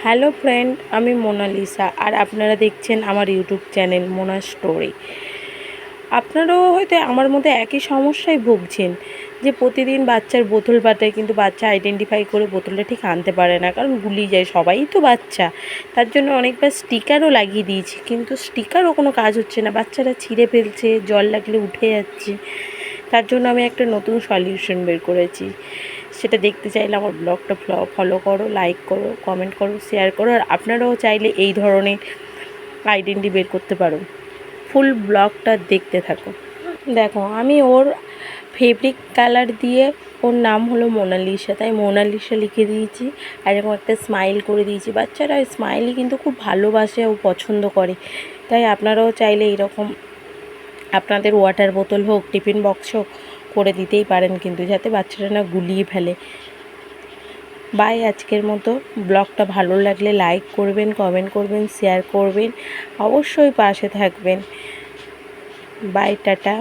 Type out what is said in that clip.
Hello friend, আমি Mona Lisa আর আপনারা দেখছেন আমার ইউটিউব চ্যানেল মোনা স্টোরি। আপনারাও হয়তো আমার মধ্যে একই সমস্যায় ভুগছেন যে প্রতিদিন বাচ্চার বোতল পাঠায়, কিন্তু বাচ্চা আইডেন্টিফাই করে বোতলটা ঠিক আনতে পারে না, কারণ গুলিয়ে যায়। সবাই তো বাচ্চা, তার জন্য অনেকবার স্টিকারও লাগিয়ে দিয়েছি, কিন্তু স্টিকারও কোনো কাজ হচ্ছে না। বাচ্চারা ছিঁড়ে ফেলছে, জল লাগলে উঠে যাচ্ছে। তার জন্য আমি একটা নতুন সলিউশন বের করেছি। সেটা দেখতে চাইলে আমার ব্লগটা ফলো করো, লাইক করো, কমেন্ট করো, শেয়ার করো। আর আপনারাও চাইলে এই ধরনের আইডেন্টি বের করতে পারো। ফুল ব্লগটা দেখতে থাকো। দেখো, আমি ওর ফেব্রিক কালার দিয়ে, ওর নাম হলো মোনালিসা, তাই মোনালিসা লিখে দিয়েছি। আর এরকম একটা স্মাইল করে দিয়েছি। বাচ্চারা স্মাইলই কিন্তু খুব ভালোবাসে ও পছন্দ করে। তাই আপনারাও চাইলে এরকম আপনাদের ওয়াটার বোতল হোক, টিফিন বক্স হোক, করে দিতেই পারেন, কিন্তু যাতে বাচ্চারা না গুলিয়ে ফেলে। বাই। আজকের মতো ব্লগটা ভালো লাগলে লাইক করবেন, কমেন্ট করবেন, শেয়ার করবেন, অবশ্যই পাশে থাকবেন। Bye, tata.